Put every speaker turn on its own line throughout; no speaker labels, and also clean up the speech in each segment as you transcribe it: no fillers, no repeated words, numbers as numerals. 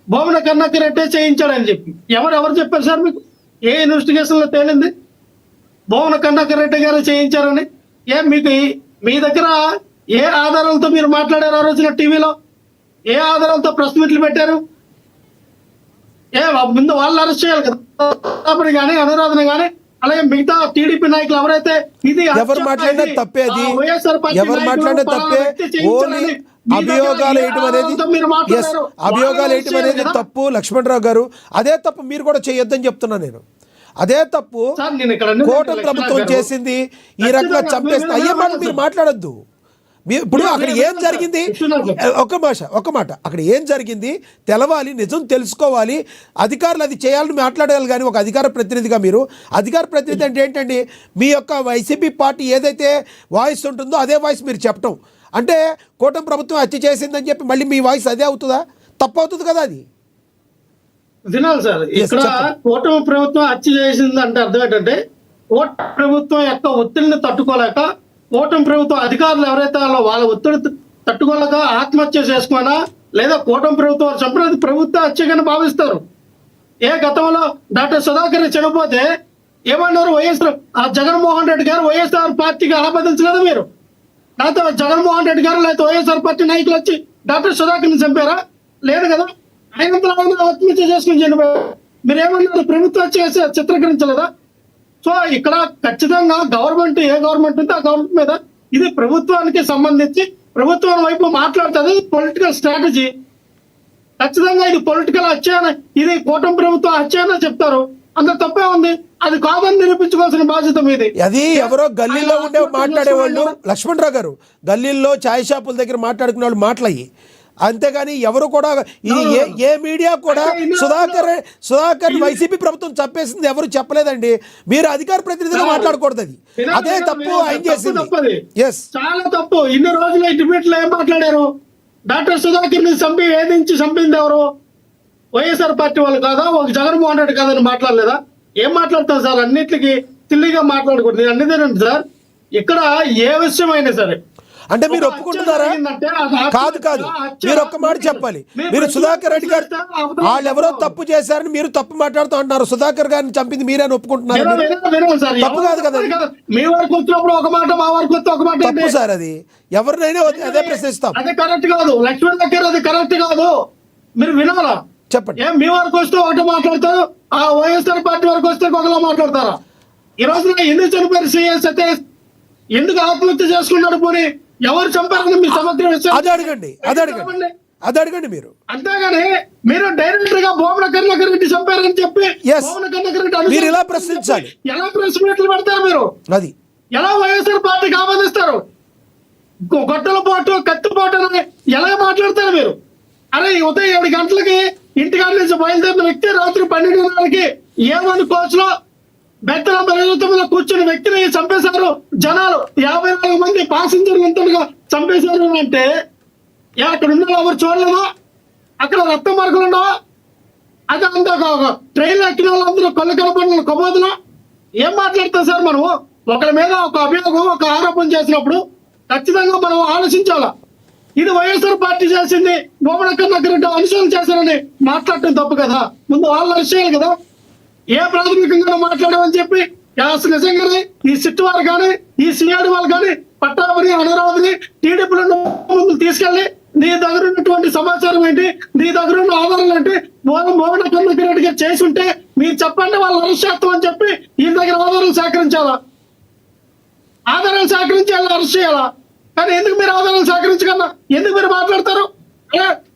భూమన కరుణాకర్ రెడ్డి చేయించాడని చెప్పి ఎవరు చెప్పారు సార్ మీకు? ఏ ఇన్వెస్టిగేషన్ లో తేలింది భూమన కరుణాకర్ రెడ్డి గారు చేయించారని? మీకు మీ దగ్గర ఏ ఆధారాలతో మీరు మాట్లాడారు ఆ రోజున టీవీలో? ఏ ఆధారాలతో ప్రెస్ మీట్లు పెట్టారు? ముందు వాళ్ళు అరెస్ట్ చేయాలి కదా కానీ అనురాధన కానీ అలాగే మిగతా టీడీపీ నాయకులు ఎవరైతే ఇది
ఎవరు మాట్లాడినా తప్పే, అది ఎవరు మాట్లాడినా తప్పే. ఓన్లీ అభియోగాలు వేయటం అనేది అభియోగాలు వేయటం అనేది తప్పు లక్ష్మణరావు గారు. అదే తప్పు మీరు కూడా చేయొద్దని చెప్తున్నా నేను. అదే తప్పు కూటమి ప్రభుత్వం చేసింది. ఈ రకంగా చంపేస్తే అయ్యే మాట మీరు మాట్లాడొద్దు. ఇప్పుడు అక్కడ ఏం జరిగింది ఒక మాట అక్కడ ఏం జరిగింది తెలవాలి, నిజం తెలుసుకోవాలి. అధికారులు అది చేయాలని మాట్లాడాలి. కానీ ఒక అధికార ప్రతినిధిగా మీరు అధికార ప్రతినిధి అంటే ఏంటండి? మీ యొక్క వైసీపీ పార్టీ ఏదైతే వాయిస్ ఉంటుందో అదే వాయిస్ మీరు చెప్పటం అంటే కూటమి ప్రభుత్వం హత్య చేసిందని చెప్పి మళ్ళీ మీ వాయిస్ అదే అవుతుందా? తప్పు అవుతుంది కదా అది.
వినాలి సార్. ఇక్కడ కూటమి ప్రభుత్వం హత్య చేసింది అంటే అర్థం ఏంటంటే కూటమి ప్రభుత్వం యొక్క ఒత్తిడిని తట్టుకోలేక కూటమి ప్రభుత్వం అధికారులు ఎవరైతే వాళ్ళ ఒత్తిడి తట్టుకోలేక ఆత్మహత్య చేసుకున్నా లేదా కూటమి ప్రభుత్వం చంపినది ప్రభుత్వ హత్యగానే భావిస్తారు. గతంలో డాక్టర్ సుధాకర్ చనిపోతే ఏమన్నారు? జగన్మోహన్ రెడ్డి గారు వైఎస్ఆర్ పార్టీకి ఆపాదించలేదు మీరు. లేకపోతే జగన్మోహన్ రెడ్డి గారు లేకపోతే వైఎస్ఆర్ పార్టీ నాయకులు వచ్చి డాక్టర్ సుధాకర్ని చంపారా? లేదు కదా. ఆయన ఆత్మహత్య చేసుకుని చనిపోయారు. మీరేమన్నారు? ప్రభుత్వ హత్య చిత్రీకరించలేదా? సో ఇక్కడ ఖచ్చితంగా గవర్నమెంట్ ఏ గవర్నమెంట్ ఉంటే ఆ గవర్నమెంట్ మీద ఇది ప్రభుత్వానికి సంబంధించి ప్రభుత్వం వైపు మాట్లాడుతుంది. Political strategy. ఖచ్చితంగా ఇది పొలిటికల్ హత్య, ఇది కూటమి ప్రభుత్వం హత్య అని చెప్తారు. అంత తప్పే ఉంది. అది కాదని నిరూపించుకోవాల్సిన బాధ్యత మీది.
అది ఎవరో గల్లీలో ఉండే మాట్లాడేవాళ్ళు లక్ష్మణరావు గారు గల్లీల్లో ఛాయ్ షాపుల దగ్గర మాట్లాడుకునే వాళ్ళు మాట్లాడి, అంతేగాని ఎవరు కూడా ఇది ఏ మీడియా కూడా సుధాకర్ వైసీపీ ప్రభుత్వం చంపేసింది ఎవరు చెప్పలేదండి. మీరు అధికార ప్రతినిధిగా మాట్లాడకూడదు. అది అదే తప్పు ఆయన చేసింది.
చాలా తప్పు. ఇన్ని రోజులు డిబేట్ లో ఏం మాట్లాడారు? డాక్టర్ సుధాకర్ ని వేధించి చంపింది ఎవరు? వైఎస్ఆర్ పార్టీ వాళ్ళు కాదా? ఒక జగన్మోహన్ రెడ్డి కాదని మాట్లాడలేదా? ఏం మాట్లాడతారు సార్? అన్నిటికీ తిల్లిగా మాట్లాడకూడదు. నేను అన్నిదేనండి సార్. ఇక్కడ ఏ విషయం అయినా సరే
అంటే మీరు ఒప్పుకుంటున్నారా? కాదు మీరు ఒక్క మాట చెప్పాలి. మీరు సుధాకర్ రెడ్డి గారు వాళ్ళు ఎవరో తప్పు చేశారని మీరు తప్పు మాట్లాడుతూ అంటున్నారు. సుధాకర్ గారిని చంపింది మీరని ఒప్పుకుంటున్నారు. తప్పు కాదు కదా.
మీ వరకు వచ్చినప్పుడు ఒక మాట, మా వరకు వస్తే ఒక మాట.
తప్పు సార్. అది ఎవరినైనా అదే ప్రశ్నిస్తాం.
అది కరెక్ట్ కాదు. లక్ష్మణ్ దగ్గర అది కరెక్ట్ కాదు. మీరు వినాలా?
చెప్పండి.
మీ వరకు వస్తే ఒకటి మాట్లాడతారు, ఆ వైఎస్ఆర్ పార్టీ వరకు వస్తే ఒకలా మాట్లాడతారా? ఈ రోజు ఎందుకు చనిపోయారు సిఎస్ అయితే? ఎందుకు ఆత్మహత్య చేసుకున్నాడు? పోనీ ఎవరు చంపారని మీ సమగ్ర విషయం
అది అడగండి మీరు.
అంతేగాని మీరు డైరెక్టర్ గా భూమన కరుణాకర్ రెడ్డి చంపారని చెప్పి భూమన కరుణాకర్ రెడ్డి
మీరు ఇలా ప్రశ్నించాలి.
ఎలా ప్రెస్ మీట్లు పెడతారు మీరు?
అది
ఎలా వైఎస్ఆర్ పార్టీకి ఆపాదిస్తారు? గొట్టల పోటు, కత్తిపోటు అని ఎలా మాట్లాడతారు మీరు? అరే ఉదయం 7 గంటలకి ఇంటికాడ నుంచి బయలుదేరిన వ్యక్తి రాత్రి 12 గంటలకి ఏమని కోచ్ లో బెత్తల మీద కూర్చున్న వ్యక్తిని చంపేశారు. జనాలు 54 మంది ప్యాసింజర్లు ఎంతగా చంపేశారు అంటే అక్కడ ఉన్న ఎవరు చూడలేదా? అక్కడ రక్త మార్కులు ఉండవా? అది అంతా ట్రైన్లో ఎక్కిన వాళ్ళందరూ కళ్ళు కనపడిన కబోదులు. ఏం మాట్లాడతాం సార్? మనము ఒకరి మీద ఒక అభియోగం, ఒక ఆరోపణ చేసినప్పుడు ఖచ్చితంగా మనం ఆలోచించాలా. ఇది వైఎస్ఆర్ పార్టీ చేసింది, భూమన కరుణాకర్ రెడ్డి అనుసరణ చేశారని మాట్లాడటం తప్పు కదా. ముందు వాళ్ళు అరెస్ట్ చేయాలి కదా. ఏ ప్రాథమికంగా మాట్లాడామని చెప్పి నిజంగానే ఈ సిట్ వారు కానీ ఈ సిఐడి వాళ్ళు కానీ పట్టాభని అనురాధని టీడీపీలో ముందు తీసుకెళ్లి నీ దగ్గర ఉన్నటువంటి సమాచారం ఏంటి, నీ దగ్గర ఉన్న ఆధారాలు ఏంటి, భూమన కరుణాకర్ రెడ్డి గారు చేసి ఉంటే మీరు చెప్పండి, వాళ్ళు అరెస్ట్ చేస్తామని చెప్పి ఈయన దగ్గర ఆధారాలు సేకరించాలా? ఆధారాలు సేకరించి అరెస్ట్ చేయాలా? కానీ ఎందుకు మీరు ఆధారాలు సేకరించగలరా? ఎందుకు మీరు మాట్లాడతారు?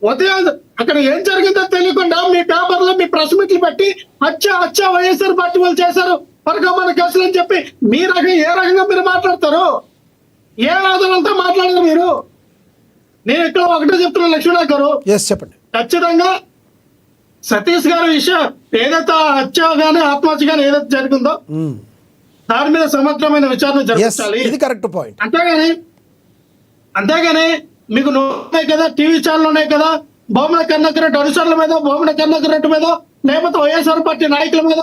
ఉదయం అక్కడ ఏం జరిగిందో తెలియకుండా మీ పేపర్లో మీ ప్రెస్ మీట్లు పెట్టి హత్య వైఎస్ఆర్ పార్టీ వాళ్ళు చేశారు పరకమైన కేసులు అని చెప్పి మీ ఏ రకంగా మీరు మాట్లాడతారు? ఏ ఆధారంతో మాట్లాడారు మీరు? నేను ఇక్కడ ఒకటే చెప్తున్నా లక్ష్మణ్ గారు,
చెప్పండి.
ఖచ్చితంగా సతీష్ గారి విషయం ఏదైతే హత్య గానీ ఆత్మహత్య గానీ ఏదైతే జరిగిందో దాని మీద సమగ్రమైన విచారణ జరగాలి.
ఇది కరెక్ట్ పాయింట్.
అంతేగాని మీకు ఉన్నాయి కదా, టీవీ ఛానల్ ఉన్నాయి కదా, భూమన కరుణాకర్ రెడ్డి అనుచరుల మీద, భూమన కరుణాకర్ రెడ్డి మీద, లేకపోతే వైఎస్ఆర్ పార్టీ నాయకుల మీద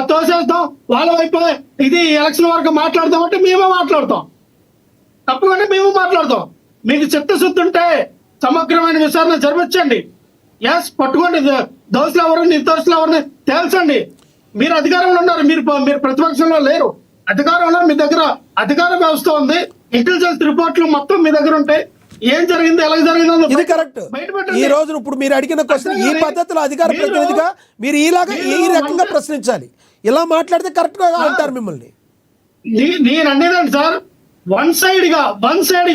తోసేస్తాం, వాళ్ళ వైపు ఇది ఎలక్షన్ వరకు మాట్లాడతాం అంటే మేమే మాట్లాడతాం. తప్పకుండా మేము మాట్లాడతాం. మీకు చిత్తశుద్ధి ఉంటే సమగ్రమైన విచారణ జరిపించండి. ఎస్, పట్టుకోండి. దోషులు ఎవరు, నిర్దోషులు ఎవరిని తేల్చండి. మీరు అధికారంలో ఉన్నారు, మీరు ప్రతిపక్షంలో లేరు. అధికారంలో మీ దగ్గర అధికార వ్యవస్థ ఉంది, ఇంటెలిజెన్స్ రిపోర్ట్లు మొత్తం మీ దగ్గర ఉంటాయి. ఏం జరిగింది, ఎలా జరిగిందో
ఇది కరెక్ట్. ఈ రోజు ఇప్పుడు మీరు అడిగిన క్వశ్చన్ ఈ పద్ధతిలో అధికార ప్రతినిధిగా మీరు ఈ రకంగా ప్రశ్నించాలి. ఇలా మాట్లాడితే కరెక్ట్ గా అంటారు మిమ్మల్ని.
నేను అనేదండి సార్, వన్ సైడ్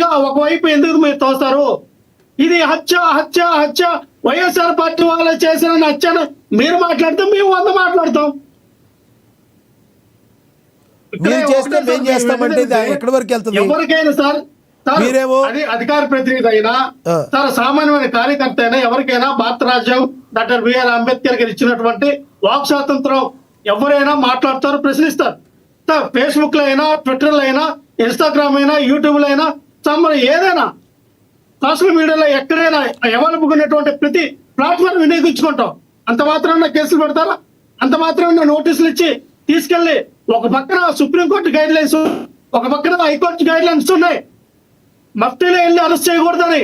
గా ఒకవైపు ఎందుకు మీరు తోస్తారు? ఇది హత్య వైఎస్ఆర్ పార్టీ వాళ్ళు చేసిన హత్యను మీరు మాట్లాడితే మేము 100 మాట్లాడతాం.
మీరు చేస్తే మేము చేస్తామంటే ఎక్కడి వరకు వెళ్తుంది?
ఎవరికైనా సార్,
మీరేమో
అది అధికార ప్రతినిధి అయినా సార్, సామాన్యమైన కార్యకర్త అయినా ఎవరికైనా భారత రాజ్యం డాక్టర్ బిఆర్ అంబేద్కర్ గారు ఇచ్చినటువంటి వాక్ స్వాతంత్రం, ఎవరైనా మాట్లాడతారు, ప్రశ్నిస్తారు. సార్, ఫేస్బుక్ లో అయినా, ట్విట్టర్ లో అయినా, ఇన్స్టాగ్రామ్ అయినా, యూట్యూబ్ లో అయినా, ఏదైనా సోషల్ మీడియాలో ఎక్కడైనా అవైలబుల్ ఉన్నటువంటి ప్రతి ప్లాట్ఫామ్ వినియోగించుకుంటాం. అంత మాత్రాన కేసులు పెడతారా? అంత మాత్రాన నోటీసులు ఇచ్చి తీసుకెళ్లి ఒక పక్కన సుప్రీంకోర్టు గైడ్ లైన్స్, ఒక పక్కన హైకోర్టు గైడ్ లైన్స్ ఉన్నాయి. మఫ్టీలో వెళ్ళి అరెస్ట్ చేయకూడదని,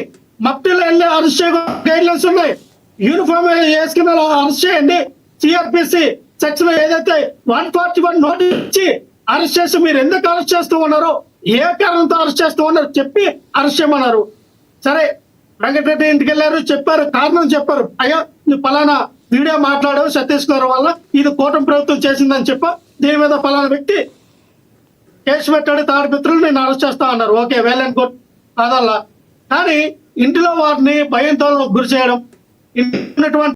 గైడ్ లైన్స్ ఉన్నాయి. యూనిఫామ్ వేసుకుని అరెస్ట్ చేయండి. సిఆర్పిసి సెక్షన్ ఏదైతే 141 నోటీస్ ఇచ్చి అరెస్ట్ చేసి మీరు ఎందుకు అరెస్ట్ చేస్తూ ఉన్నారో, ఏ కారణంతో అరెస్ట్ చేస్తూ ఉన్నారో చెప్పి అరెస్ట్ చేయమన్నారు. సరే, వెంకటరెడ్డి ఇంటికి వెళ్ళారు, చెప్పారు, కారణం చెప్పారు. అయ్యా, నువ్వు పలానా వీడియో మాట్లాడావు ఛత్తీస్గఢ్ వల్ల, ఇది కూటమి ప్రభుత్వం చేసిందని చెప్ప, దీని మీద పలానా వ్యక్తి కేసు పెట్టాడు, తాడిపిత్రులు నేను అరెస్ట్ చేస్తా అన్నారు. ఓకే, వెల్ అండ్ గుడ్, కాదల్లా. కానీ ఇంటిలో వారిని భయంతో గురి చేయడం, ఇంటి